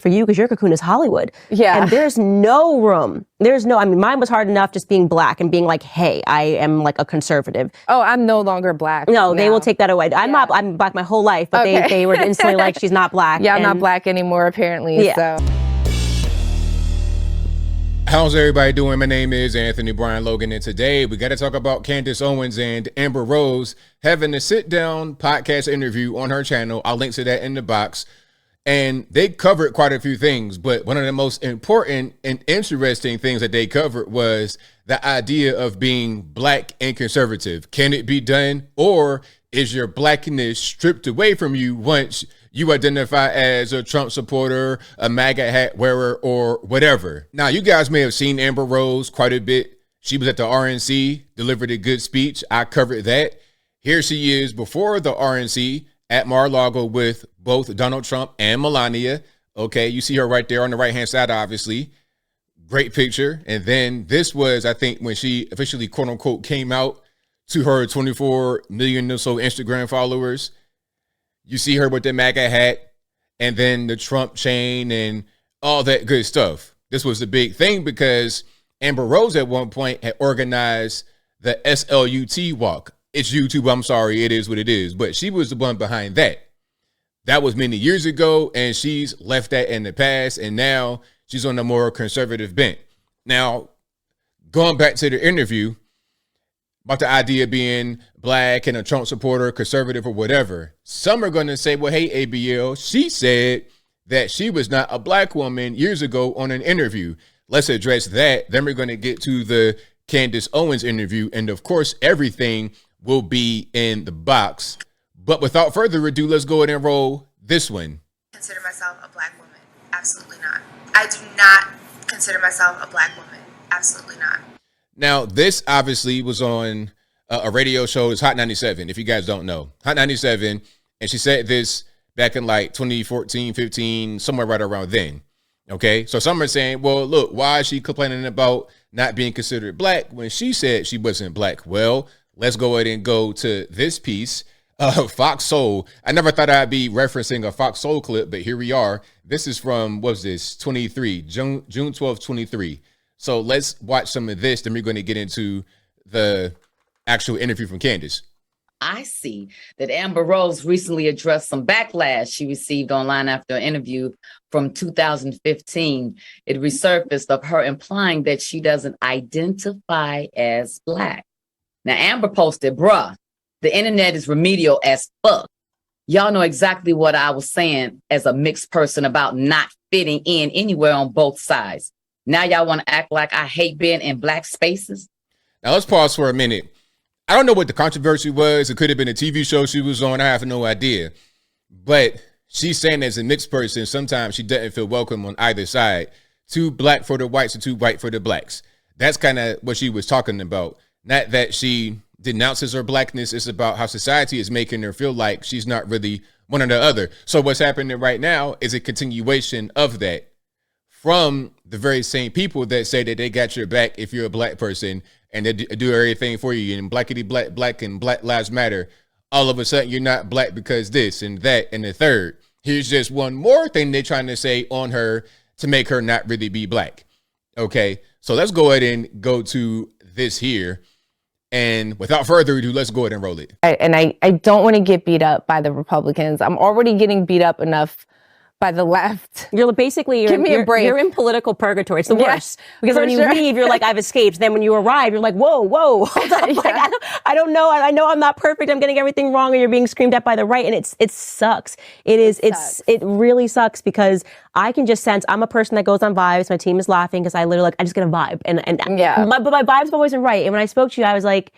for you because your cocoon is Hollywood. Yeah. And there's no room. I mean, mine was hard enough just being black and being like, hey, I am like a conservative. Oh, I'm no longer black. No, they will take that away. I'm black my whole life, but they were instantly like, she's not black. Yeah, I'm not black anymore, apparently. Yeah. So. How's everybody doing? My name is Anthony Brian Logan, and today we got to talk about Candace Owens and Amber Rose having a sit-down podcast interview on her channel. I'll link to that in the box. And they covered quite a few things, but one of the most important and interesting things that they covered was the idea of being black and conservative. Can it be done, or is your blackness stripped away from you once you identify as a Trump supporter, a MAGA hat wearer, or whatever? Now, you guys may have seen Amber Rose quite a bit. She was at the RNC, delivered a good speech. I covered that. Here she is before the RNC at Mar-a-Lago with both Donald Trump and Melania. Okay, you see her right there on the right-hand side, obviously. Great picture. And then this was, I think, when she officially, quote-unquote, came out to her 24 million or so Instagram followers. You see her with the MAGA hat and then the Trump chain and all that good stuff. This was the big thing because Amber Rose at one point had organized the SLUT walk. It's YouTube, I'm sorry, it is what it is. But she was the one behind that. That was many years ago, and she's left that in the past, and now she's on a more conservative bent. Now, going back to the interview about the idea of being black and a Trump supporter, conservative, or whatever, some are going to say, well, hey, ABL, she said that she was not a black woman years ago on an interview. Let's address that. Then we're going to get to the Candace Owens interview, and of course, everything will be in the box. But without further ado, let's go ahead and roll this one. Consider myself a black woman? Absolutely not. I do not consider myself a black woman. Absolutely not. Now, this obviously was on a radio show. It's Hot 97, if you guys don't know. Hot 97, and she said this back in like 2014, 15, somewhere right around then. Okay, so some are saying, well, look, why is she complaining about not being considered black when she said she wasn't black? Well, let's go ahead and go to this piece. Fox Soul. I never thought I'd be referencing a Fox Soul clip, but here we are. This is from, what was this, June 12th, 23. So let's watch some of this. Then we're going to get into the actual interview from Candace. I see that Amber Rose recently addressed some backlash she received online after an interview from 2015. It resurfaced of her implying that she doesn't identify as black. Now, Amber posted, bruh, the internet is remedial as fuck. Y'all know exactly what I was saying as a mixed person about not fitting in anywhere on both sides. Now y'all want to act like I hate being in black spaces? Now let's pause for a minute. I don't know what the controversy was. It could have been a TV show she was on. I have no idea. But she's saying as a mixed person, sometimes she doesn't feel welcome on either side. Too black for the whites or too white for the blacks. That's kind of what she was talking about. Not that she denounces her blackness. It's about how society is making her feel like she's not really one or the other. So what's happening right now is a continuation of that from the very same people that say that they got your back if you're a black person and they do everything for you and blackity black and Black Lives Matter. All of a sudden you're not black because this and that and the third. Here's just one more thing they're trying to say on her to make her not really be black. Okay, so let's go ahead and go to this here. And without further ado, let's go ahead and roll it. And I don't want to get beat up by the Republicans. I'm already getting beat up enough by the left. You're basically, Give me a break. You're in political purgatory. It's the worst. Because for when you sure. leave, you're like, I've escaped. Then when you arrive, you're like, whoa, hold up. Like, I don't know. I know I'm not perfect. I'm getting everything wrong. And you're being screamed at by the right. And it sucks. It really sucks because I can just sense I'm a person that goes on vibes. My team is laughing because I just get a vibe. But my vibes have always been right. And when I spoke to you, I was like,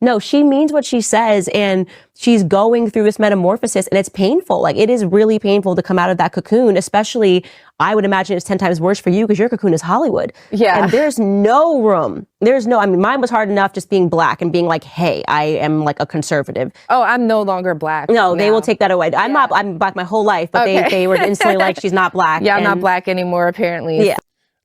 no, she means what she says, and she's going through this metamorphosis, and it's painful. Like, it is really painful to come out of that cocoon, especially, I would imagine it's 10 times worse for you because your cocoon is Hollywood. Yeah. And there's no room. I mean, mine was hard enough just being black and being like, hey, I am like a conservative. Oh, I'm no longer black. No, they will take that away. I'm black my whole life, but they were instantly like, she's not black. Yeah, I'm not black anymore, apparently. Yeah.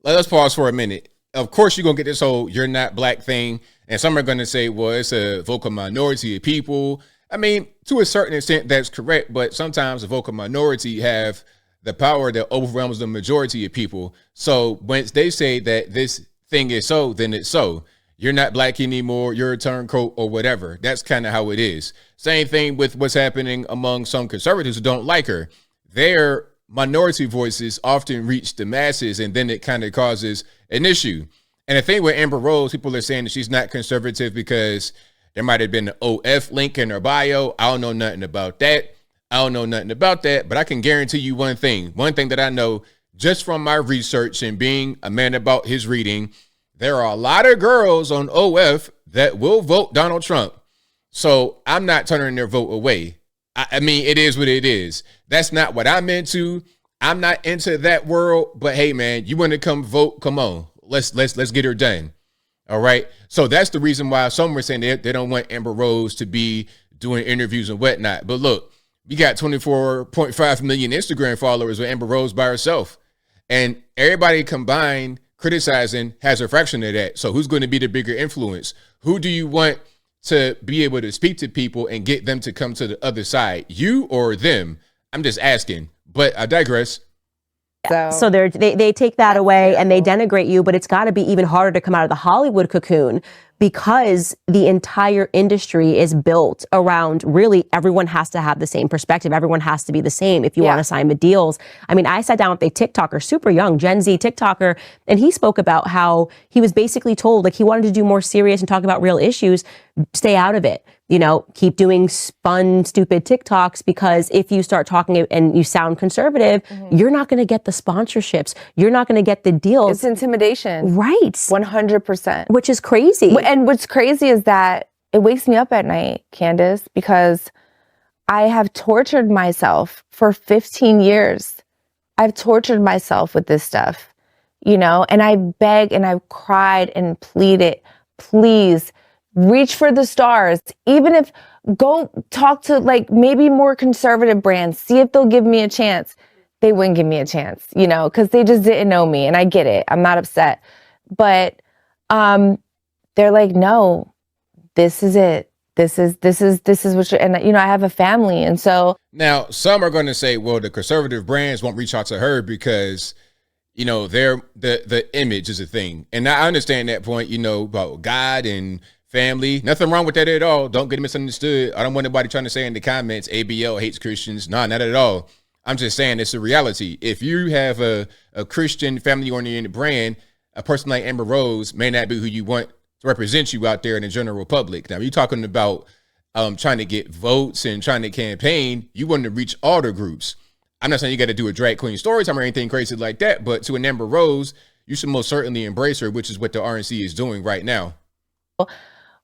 Let's pause for a minute. Of course, you're going to get this whole you're not black thing. And some are going to say, well, it's a vocal minority of people. I mean, to a certain extent, that's correct. But sometimes a vocal minority have the power that overwhelms the majority of people. So once they say that this thing is so, then it's so. You're not black anymore, you're a turncoat or whatever. That's kind of how it is. Same thing with what's happening among some conservatives who don't like her. Their minority voices often reach the masses, and then it kind of causes an issue. And the thing with Amber Rose, people are saying that she's not conservative because there might have been an OF link in her bio. I don't know nothing about that. But I can guarantee you one thing that I know just from my research and being a man about his reading, there are a lot of girls on OF that will vote Donald Trump. So I'm not turning their vote away. I mean, it is what it is. That's not what I'm into. I'm not into that world. But hey, man, you want to come vote? Come on. Let's get her done. All right. So that's the reason why some were saying they don't want Amber Rose to be doing interviews and whatnot. But look, we got 24.5 million Instagram followers with Amber Rose by herself. And everybody combined criticizing has a fraction of that. So who's going to be the bigger influence? Who do you want to be able to speak to people and get them to come to the other side? You or them? I'm just asking, but I digress. So they take that away and they denigrate you, but it's got to be even harder to come out of the Hollywood cocoon because the entire industry is built around really everyone has to have the same perspective. Everyone has to be the same if you want to sign the deals. I mean, I sat down with a TikToker, super young, Gen Z TikToker, and he spoke about how he was basically told like he wanted to do more serious and talk about real issues, stay out of it. You know, keep doing fun, stupid TikToks because if you start talking and you sound conservative, you're not going to get the sponsorships. You're not going to get the deals. It's intimidation. Right. 100%. Which is crazy. And what's crazy is that it wakes me up at night, Candace, because I have tortured myself for 15 years. I've tortured myself with this stuff, you know, and I beg and I've cried and pleaded, please, reach for the stars. Even if go talk to like maybe more conservative brands, see if they'll give me a chance. They wouldn't give me a chance, you know, because they just didn't know me. And I get it. I'm not upset. But they're like, no, this is it. This is what you're, and you know, I have a family. And so now some are going to say, well, the conservative brands won't reach out to her because, you know, the image is a thing. And I understand that point, you know, about God and family. Nothing wrong with that at all. Don't get misunderstood. I don't want anybody trying to say in the comments, ABL hates Christians. No, not at all. I'm just saying it's a reality. If you have a Christian family-oriented brand, a person like Amber Rose may not be who you want to represent you out there in the general public. Now, you're talking about trying to get votes and trying to campaign. You want to reach all the groups. I'm not saying you got to do a drag queen story time or anything crazy like that, but to an Amber Rose, you should most certainly embrace her, which is what the RNC is doing right now.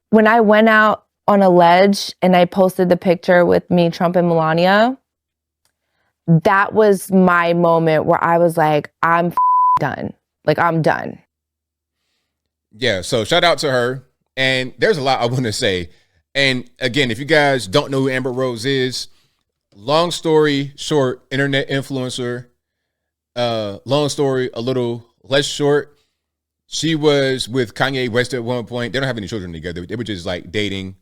When I went out on a ledge and I posted the picture with me, Trump and Melania, that was my moment where I was like, I'm done. Like, I'm done. Yeah, so shout out to her. And there's a lot I want to say. And again, if you guys don't know who Amber Rose is, long story short, internet influencer. Long story a little less short. She was with Kanye West at one point. They don't have any children together. They were just like dating,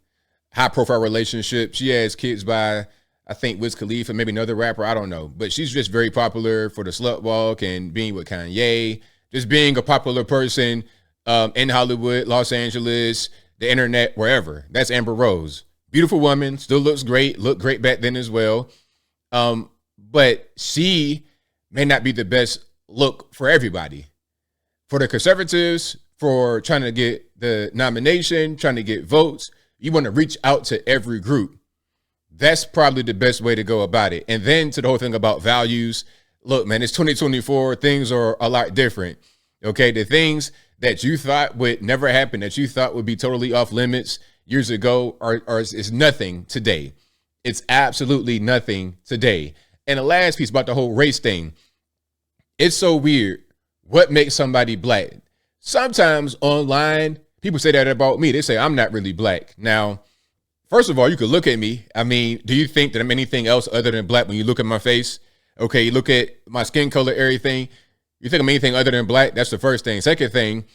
high profile relationship. She has kids by, I think, Wiz Khalifa, maybe another rapper. I don't know. But she's just very popular for the slut walk and being with Kanye, just being a popular person in Hollywood, Los Angeles, the internet, wherever. That's Amber Rose. Beautiful woman, still looks great, looked great back then as well. But she may not be the best look for everybody. For the conservatives, for trying to get the nomination, trying to get votes, you want to reach out to every group. That's probably the best way to go about it. And then to the whole thing about values, look, man, it's 2024. Things are a lot different. Okay, the things that you thought would never happen, that you thought would be totally off limits years ago, is nothing today. It's absolutely nothing today. And the last piece about the whole race thing, it's so weird. What makes somebody black? Sometimes online, people say that about me. They say I'm not really black. Now, first of all, you could look at me. I mean, do you think that I'm anything else other than black when you look at my face? Okay, you look at my skin color, everything. You think I'm anything other than black? That's the first thing. Second thing,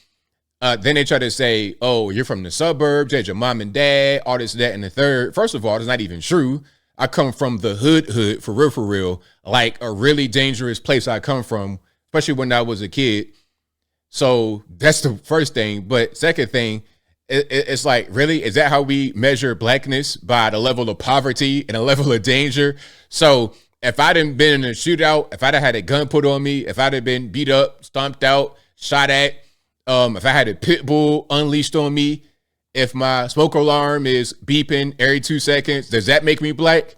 then they try to say, oh, you're from the suburbs, you had your mom and dad, all this, that, and the third. First of all, it's not even true. I come from the hood for real, like a really dangerous place I come from, especially when I was a kid. So that's the first thing. But second thing, it's like, really, is that how we measure blackness? By the level of poverty and a level of danger? So if I'd have been in a shootout, if I'd have had a gun put on me, if I'd have been beat up, stomped out, shot at, if I had a pit bull unleashed on me, if my smoke alarm is beeping every 2 seconds, does that make me black?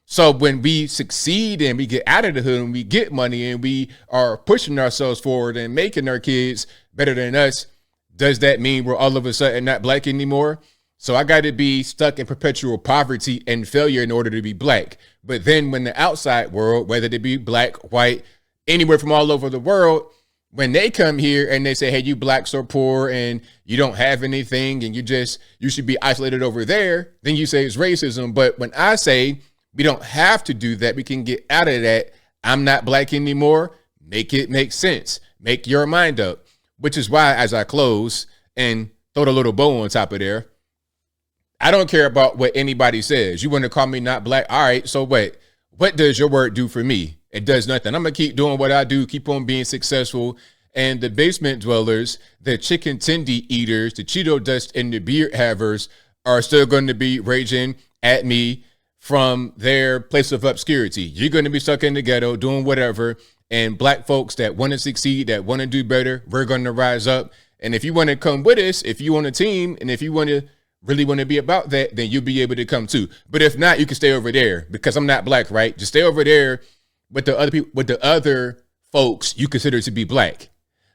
So when we succeed and we get out of the hood and we get money and we are pushing ourselves forward and making our kids better than us, does that mean we're all of a sudden not black anymore? So I got to be stuck in perpetual poverty and failure in order to be black. But then when the outside world, whether they be black, white, anywhere from all over the world, when they come here and they say, hey, you blacks are poor and you don't have anything and you should be isolated over there, then you say it's racism. But when I say we don't have to do that, we can get out of that, I'm not black anymore, make it make sense. Make your mind up. Which is why, as I close and throw a little bow on top of there, I don't care about what anybody says. You want to call me not black? All right, so what does your word do for me? It does nothing. I'm going to keep doing what I do, keep on being successful. And the basement dwellers, the chicken tendy eaters, the Cheeto dust and the beard havers are still going to be raging at me from their place of obscurity. You're going to be stuck in the ghetto doing whatever. And black folks that want to succeed, that want to do better, we're going to rise up. And if you want to come with us, if you want a team, and if you want to really want to be about that, then you'll be able to come too. But if not, you can stay over there because I'm not black, right? Just stay over there with the other people, with the other folks you consider to be black.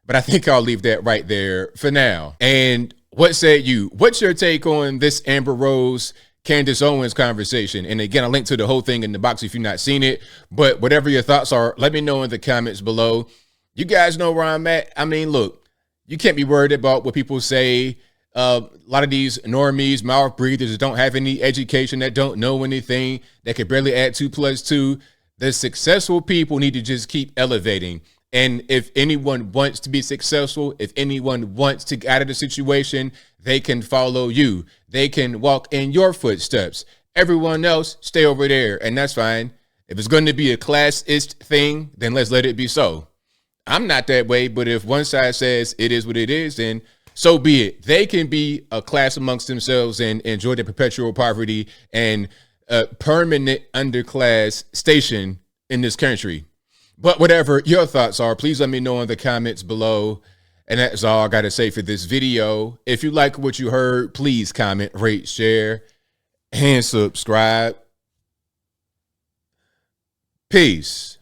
But I think I'll leave that right there for now. And what say you? What's your take on this Amber Rose, Candace Owens conversation? And again, I'll link to the whole thing in the box if you've not seen it. But whatever your thoughts are, let me know in the comments below. You guys know where I'm at. I mean, look, you can't be worried about what people say. A lot of these normies, mouth breathers that don't have any education, that don't know anything, that could barely add 2 + 2. The successful people need to just keep elevating. And if anyone wants to be successful, if anyone wants to get out of the situation, they can follow you. They can walk in your footsteps. Everyone else, stay over there, and that's fine. If it's going to be a classist thing, then let's let it be so. I'm not that way, but if one side says it is what it is, then so be it. They can be a class amongst themselves and enjoy their perpetual poverty and a permanent underclass station in this country. But whatever your thoughts are, please let me know in the comments below. And that's all I got to say for this video. If you like what you heard, please comment, rate, share, and subscribe. Peace.